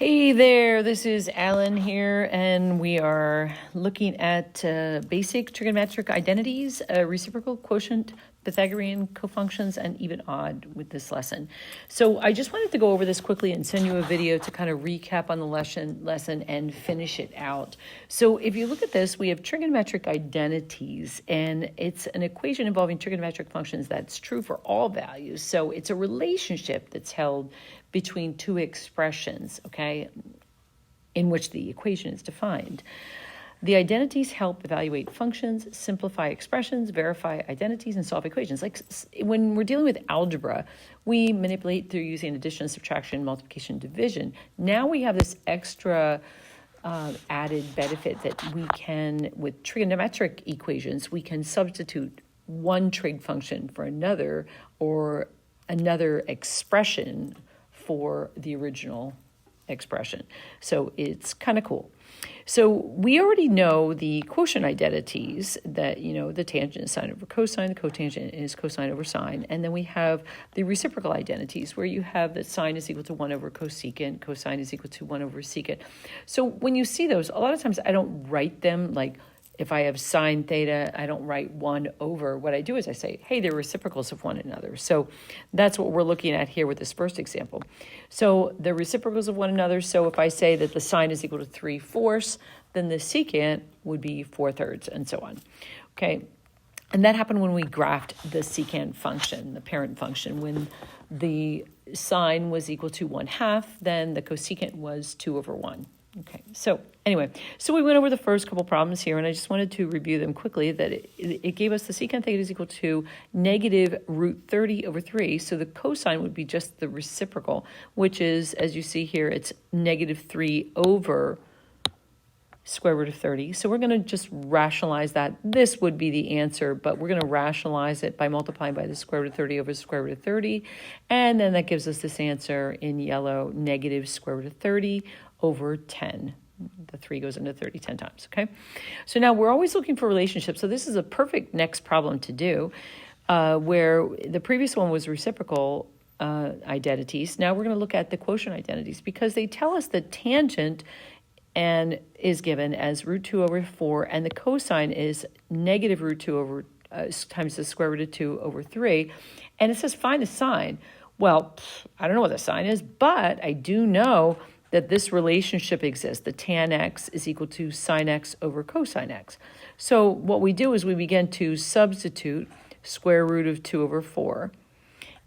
Hey there, this is Alan here, and we are looking at basic trigonometric identities, reciprocal, quotient, Pythagorean cofunctions, and even odd with this lesson. So I just wanted to go over this quickly and send you a video to kind of recap on the lesson and finish it out. So if you look at this, we have trigonometric identities, and it's an equation involving trigonometric functions that's true for all values. So it's a relationship that's held between two expressions, okay, in which the equation is defined. The identities help evaluate functions, simplify expressions, verify identities, and solve equations. Like when we're dealing with algebra, we manipulate through using addition, subtraction, multiplication, division. Now we have this extra added benefit that we can, with trigonometric equations, we can substitute one trig function for another or another expression for the original expression. So it's kind of cool. So we already know the quotient identities that, the tangent is sine over cosine, the cotangent is cosine over sine. And then we have the reciprocal identities where you have that sine is equal to 1 over cosecant, cosine is equal to 1 over secant. So when you see those, a lot of times I don't write them like, if I have sine theta, I don't write 1 over. What I do is I say, hey, they're reciprocals of one another. So that's what we're looking at here with this first example. So the reciprocals of one another. So if I say that the sine is equal to 3/4, then the secant would be 4/3 and so on. Okay. And that happened when we graphed the secant function, the parent function. When the sine was equal to 1/2, then the cosecant was 2 over 1. Okay, so anyway, so we went over the first couple problems here, and I just wanted to review them quickly, that it gave us the secant theta is equal to negative root 30 over 3, so the cosine would be just the reciprocal, which is, as you see here, it's negative 3 over square root of 30. So we're going to just rationalize that. This would be the answer, but we're going to rationalize it by multiplying by the square root of 30 over square root of 30, and then that gives us this answer in yellow, negative square root of 30 over 10. The 3 goes into 30 10 times, okay? So now we're always looking for relationships. So this is a perfect next problem to do, where the previous one was reciprocal identities. Now we're going to look at the quotient identities because they tell us the tangent and is given as root 2 over 4, and the cosine is negative root 2 over times the square root of 2 over 3. And it says find the sine. Well, I don't know what the sine is, but I do know that this relationship exists. The tan x is equal to sine x over cosine x. So what we do is we begin to substitute square root of 2 over 4,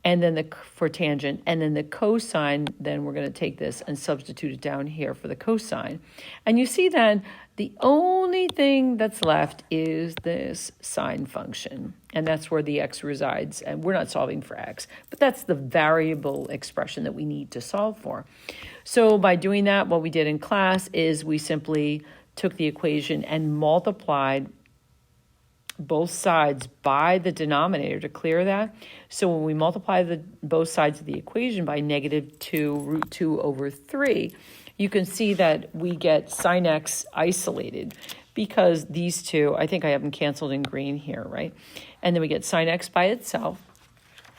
and then for tangent, and then the cosine, then we're going to take this and substitute it down here for the cosine. And you see then the only thing that's left is this sine function, and that's where the x resides. And we're not solving for x, but that's the variable expression that we need to solve for. So by doing that, what we did in class is we simply took the equation and multiplied both sides by the denominator to clear that. So when we multiply both sides of the equation by negative 2 root 2 over 3, you can see that we get sine x isolated because these two, I think I have them canceled in green here, right? And then we get sine x by itself,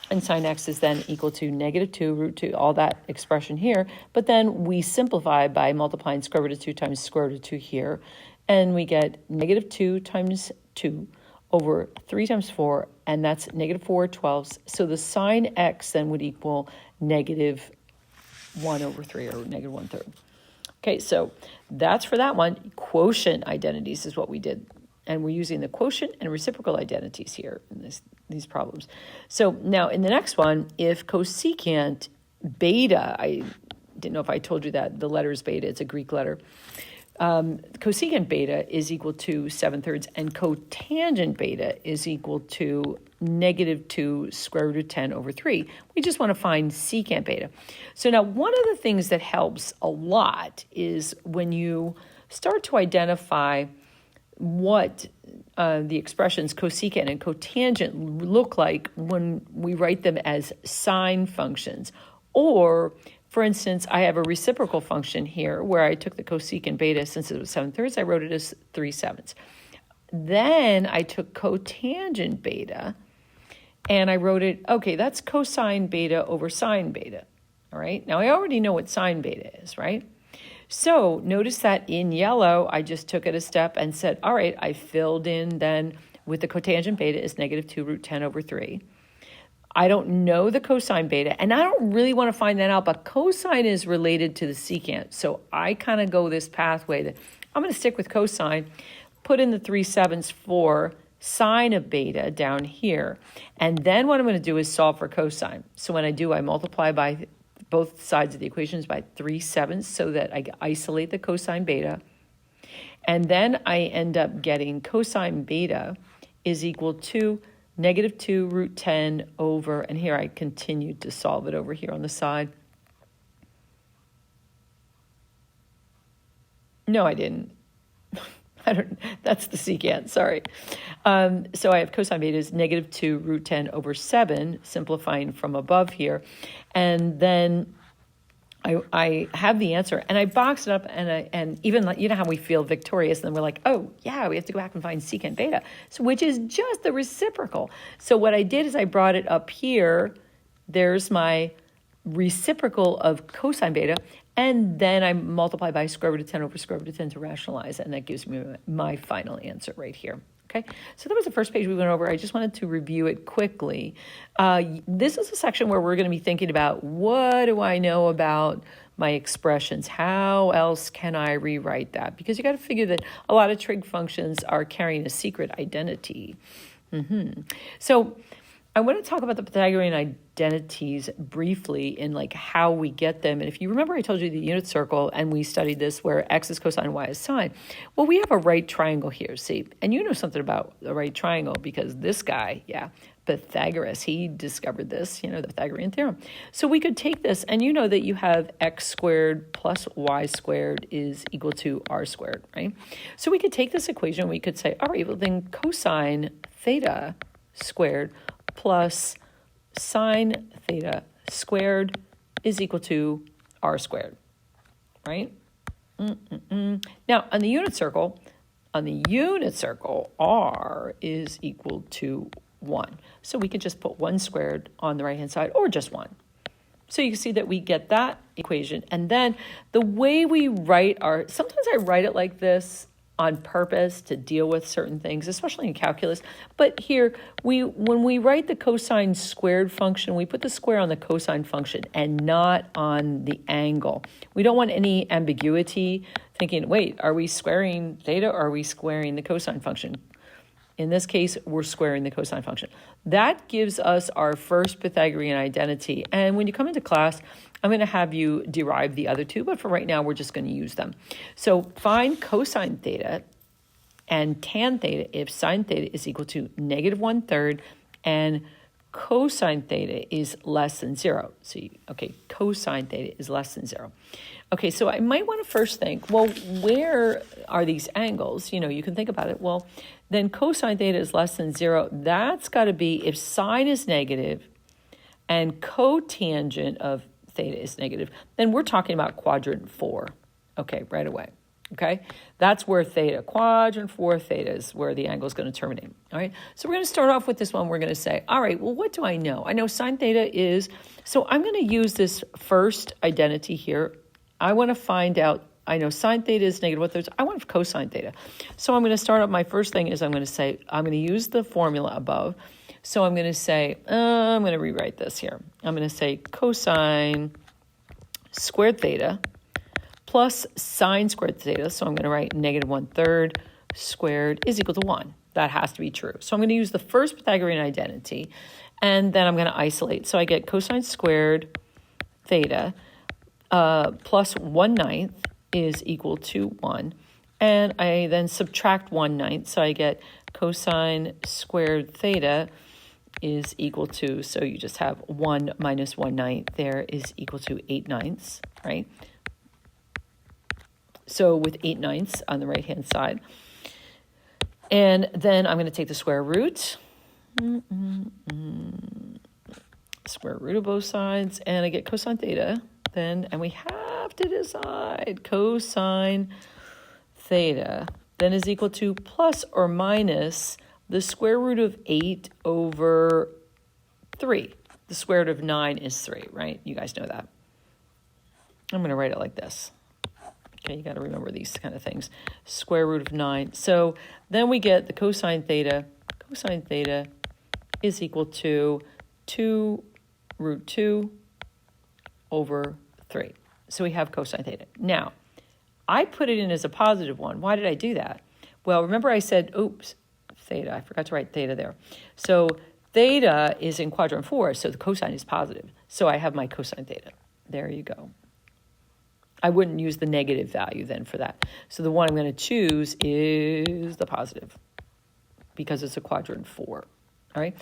and sine x is then equal to negative 2 root 2, all that expression here. But then we simplify by multiplying square root of 2 times square root of 2 here, and we get negative 2 times 2 over 3 times 4, and that's negative 4/12. So the sine x then would equal negative 1 over 3, or negative 1/3. Okay, so that's for that one. Quotient identities is what we did. And we're using the quotient and reciprocal identities here in these problems. So now in the next one, if cosecant beta, I didn't know if I told you that, the letter is beta, it's a Greek letter. Cosecant beta is equal to 7/3, and cotangent beta is equal to negative 2 square root of 10 over 3. We just want to find secant beta. So now one of the things that helps a lot is when you start to identify what the expressions cosecant and cotangent look like when we write them as sine functions. Or, for instance, I have a reciprocal function here where I took the cosecant beta, since it was 7/3, I wrote it as 3/7. Then I took cotangent beta and I wrote it, okay, that's cosine beta over sine beta. All right, now I already know what sine beta is, right? So notice that in yellow, I just took it a step and said, all right, I filled in then with the cotangent beta is negative 2 root 10 over 3. I don't know the cosine beta, and I don't really want to find that out, but cosine is related to the secant. So I kind of go this pathway that I'm going to stick with cosine, put in the 3/7 for sine of beta down here. And then what I'm going to do is solve for cosine. So when I do, I multiply by both sides of the equations by 3/7 so that I isolate the cosine beta. And then I end up getting cosine beta is equal to negative 2 root 10 over, and here I continued to solve it over here on the side. No, I didn't. That's the secant, sorry. So I have cosine beta is negative 2 root 10 over 7, simplifying from above here. And then I have the answer, and I box it up, and even, you know how we feel victorious, and then we're like, oh, yeah, we have to go back and find secant beta, so which is just the reciprocal. So what I did is I brought it up here. There's my reciprocal of cosine beta, and then I multiply by square root of 10 over square root of 10 to rationalize, and that gives me my final answer right here. Okay, so that was the first page we went over. I just wanted to review it quickly. This is a section where we're going to be thinking about, what do I know about my expressions? How else can I rewrite that? Because you got to figure that a lot of trig functions are carrying a secret identity. So I want to talk about the Pythagorean identities briefly in like how we get them. And if you remember, I told you the unit circle, and we studied this where x is cosine, y is sine. Well, we have a right triangle here, see? And you know something about the right triangle because this guy, Pythagoras, he discovered this, the Pythagorean theorem. So we could take this, and you know that you have x squared plus y squared is equal to r squared, right? So we could take this equation, and we could say, all right, well then cosine theta squared plus sine theta squared is equal to r squared, right? Now, on the unit circle, r is equal to 1. So we could just put 1 squared on the right-hand side, or just 1. So you can see that we get that equation. And then the way we write sometimes I write it like this on purpose to deal with certain things, especially in calculus. But here, when we write the cosine squared function, we put the square on the cosine function and not on the angle. We don't want any ambiguity, thinking, wait, are we squaring theta or are we squaring the cosine function? In this case, we're squaring the cosine function. That gives us our first Pythagorean identity. And when you come into class, I'm going to have you derive the other two, but for right now, we're just going to use them. So find cosine theta and tan theta if sine theta is equal to negative 1/3 and cosine theta is less than 0. So, cosine theta is less than 0. Okay, so I might want to first think, well, where are these angles? You can think about it. Well, then cosine theta is less than 0. That's got to be if sine is negative and cotangent of theta is negative, then we're talking about quadrant 4. Okay, right away. Okay, that's where quadrant 4 theta is where the angle is going to terminate. All right, so we're going to start off with this one. We're going to say, all right, well, what do I know? I know sine theta is, so I'm going to use this first identity here. I want to find out, I know sine theta is negative 1/3. I want cosine theta. So I'm going to start up, my first thing is I'm going to use the formula above. So I'm going to say, I'm going to rewrite this here. I'm going to say cosine squared theta plus sine squared theta. So I'm going to write negative 1/3 squared is equal to 1. That has to be true. So I'm going to use the first Pythagorean identity, and then I'm going to isolate. So I get cosine squared theta plus 1/9 is equal to 1. And I then subtract 1/9. So I get cosine squared theta is equal to, so you just have 1 minus 1/9 there is equal to 8/9, right? So with 8/9 on the right-hand side. And then I'm going to take the square root. Square root of both sides. And I get cosine theta. And we have to decide cosine theta then is equal to plus or minus the square root of 8 over 3. The square root of 9 is 3, right? You guys know that. I'm going to write it like this. Okay, you got to remember these kind of things. Square root of 9. So then we get the cosine theta. Cosine theta is equal to 2 root 2 over 3. So we have cosine theta. Now, I put it in as a positive one. Why did I do that? Well, remember I said, oops, theta. I forgot to write theta there. So theta is in quadrant 4, so the cosine is positive. So I have my cosine theta. There you go. I wouldn't use the negative value then for that. So the one I'm going to choose is the positive because it's a quadrant 4. All right.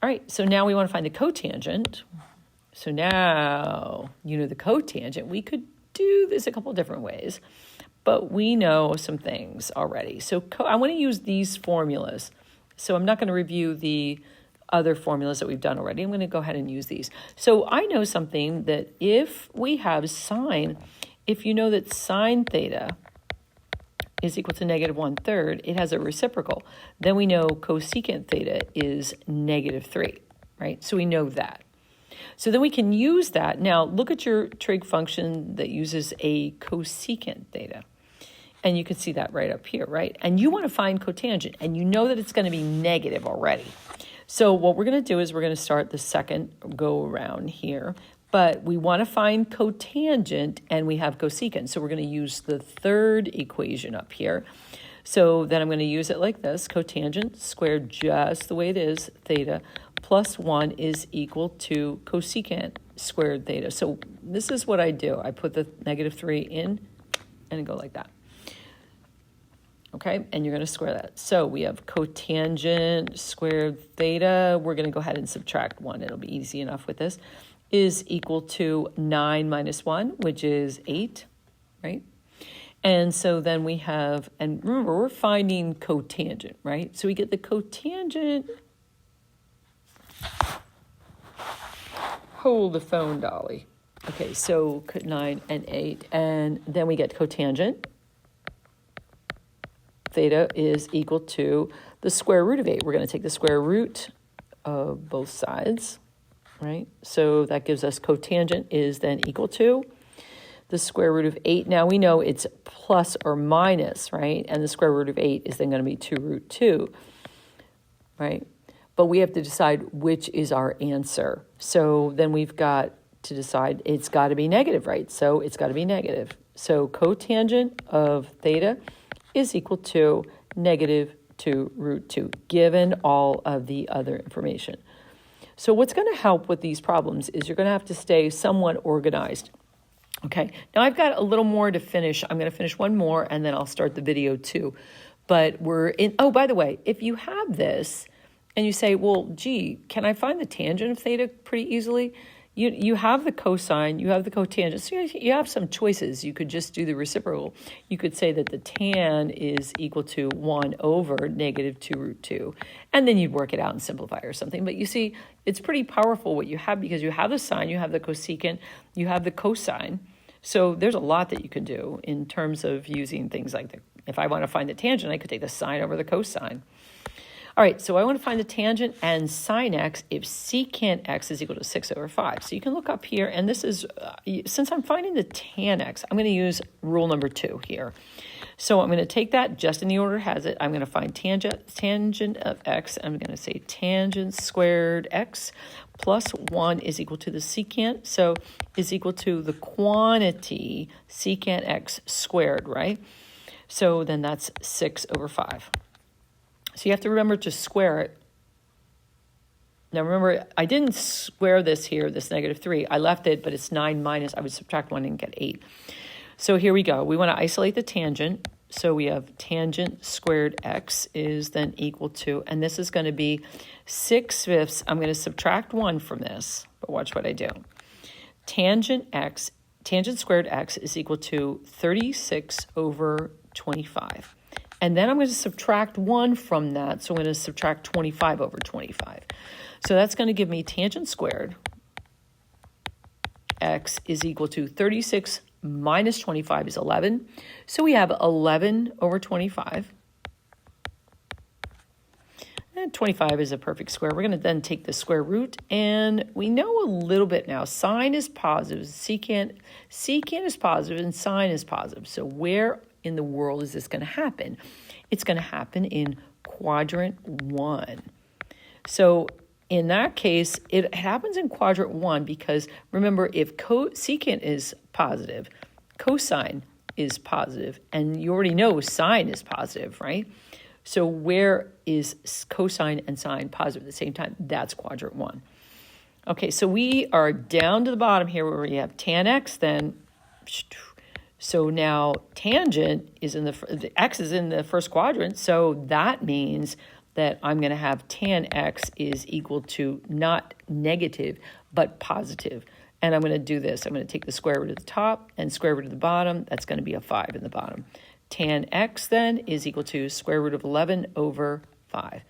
All right. So now we want to find the cotangent. So now you know the cotangent. We could do this a couple different ways, but we know some things already. So I want to use these formulas. So I'm not going to review the other formulas that we've done already. I'm going to go ahead and use these. So I know something that if we have sine, if you know that sine theta is equal to negative 1/3, it has a reciprocal. Then we know cosecant theta is negative 3, right? So we know that. So then we can use that. Now look at your trig function that uses a cosecant theta. And you can see that right up here, right? And you want to find cotangent, and you know that it's going to be negative already. So what we're going to do is we're going to start the second go around here, but we want to find cotangent and we have cosecant. So we're going to use the third equation up here. So then I'm going to use it like this. Cotangent squared just the way it is, theta, plus 1 is equal to cosecant squared theta. So this is what I do. I put the negative 3 in and go like that. Okay, and you're going to square that. So we have cotangent squared theta. We're going to go ahead and subtract 1. It'll be easy enough with this. Is equal to 9 minus 1, which is 8, right? And so then we have, and remember, we're finding cotangent, right? So we get the cotangent. Hold the phone, Dolly. Okay, so 9 and 8, and then we get cotangent. Theta is equal to the square root of 8. We're going to take the square root of both sides, right? So that gives us cotangent is then equal to the square root of 8. Now we know it's plus or minus, right? And the square root of 8 is then going to be 2 root 2, right? But we have to decide which is our answer. So then we've got to decide it's got to be negative, right? So it's got to be negative. So cotangent of theta is equal to negative 2 root 2, given all of the other information. So what's going to help with these problems is you're going to have to stay somewhat organized. Okay, now I've got a little more to finish. I'm going to finish one more, and then I'll start the video too. But we're in, oh, by the way, if you have this, and you say, well, gee, can I find the tangent of theta pretty easily? You have the cosine, you have the cotangent, so you have some choices. You could just do the reciprocal. You could say that the tan is equal to 1 over negative 2 root 2, and then you'd work it out and simplify or something. But you see, it's pretty powerful what you have because you have the sine, you have the cosecant, you have the cosine. So there's a lot that you can do in terms of using things like if I want to find the tangent, I could take the sine over the cosine. All right, so I want to find the tangent and sine x if secant x is equal to 6 over 5. So you can look up here, and this is, since I'm finding the tan x, I'm going to use rule number 2 here. So I'm going to take that just in the order it has it. I'm going to find tangent of x. I'm going to say tangent squared x plus 1 is equal to the secant. So is equal to the quantity secant x squared, right? So then that's 6 over 5. So you have to remember to square it. Now remember, I didn't square this here, this negative 3. I left it, but it's 9 minus. I would subtract 1 and get 8. So here we go. We want to isolate the tangent. So we have tangent squared x is then equal to, and this is going to be 6/5. I'm going to subtract 1 from this, but watch what I do. Tangent squared x is equal to 36 over 25. And then I'm going to subtract 1 from that. So I'm going to subtract 25 over 25. So that's going to give me tangent squared x is equal to 36 minus 25 is 11. So we have 11 over 25. And 25 is a perfect square. We're going to then take the square root, and we know a little bit now. Sine is positive, secant is positive, and sine is positive. So where in the world is this going to happen? It's going to happen in quadrant 1. So in that case, it happens in quadrant 1 because remember, if secant is positive, cosine is positive, and you already know sine is positive, right? So where is cosine and sine positive at the same time? That's quadrant 1. Okay, so we are down to the bottom here where we have tan x then. So now tangent is the x is in the first quadrant, so that means that I'm going to have tan x is equal to not negative, but positive. And I'm going to do this. I'm going to take the square root of the top and square root of the bottom. That's going to be a 5 in the bottom. Tan x then is equal to square root of 11 over 5.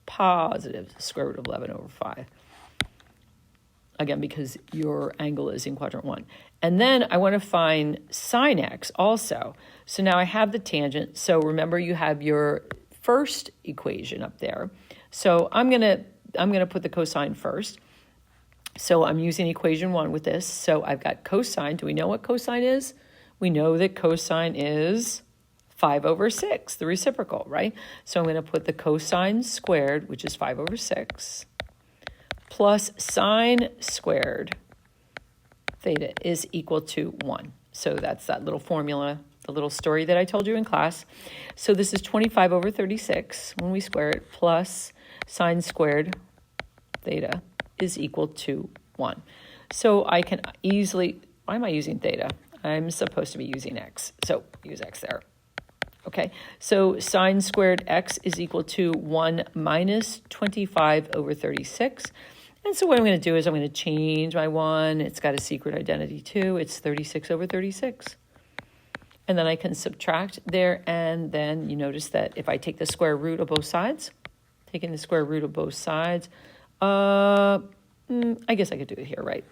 Positive square root of 11 over 5. Again, because your angle is in quadrant 1. And then I want to find sine x also. So now I have the tangent. So remember, you have your first equation up there. So I'm gonna put the cosine first. So I'm using equation 1 with this. So I've got cosine. Do we know what cosine is? We know that cosine is 5 over 6, the reciprocal, right? So I'm going to put the cosine squared, which is 5 over 6, plus sine squared theta is equal to 1. So that's that little formula, the little story that I told you in class. So this is 25 over 36 when we square it, plus sine squared theta is equal to 1. So I can easily, why am I using theta? I'm supposed to be using x, so use x there. Okay, so sine squared x is equal to 1 minus 25 over 36. And so what I'm going to do is I'm going to change my 1. It's got a secret identity too. It's 36 over 36. And then I can subtract there, and then you notice that if I take the square root of both sides, taking the square root of both sides, I guess I could do it here, right?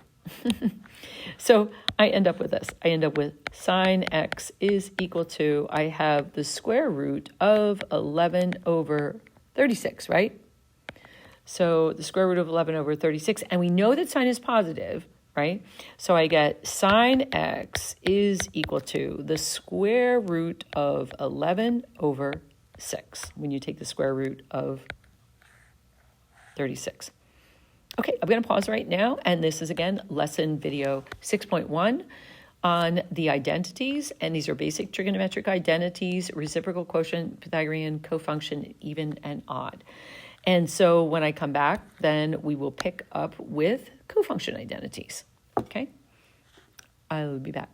So I end up with this. I end up with sine x is equal to, I have the square root of 11 over 36, right? So the square root of 11 over 36, and we know that sine is positive, right? So I get sine x is equal to the square root of 11 over 6 when you take the square root of 36. Okay, I'm going to pause right now, and this is, again, lesson video 6.1 on the identities, and these are basic trigonometric identities, reciprocal quotient, Pythagorean, cofunction, even and odd. And so when I come back, then we will pick up with cofunction identities, okay? I'll be back.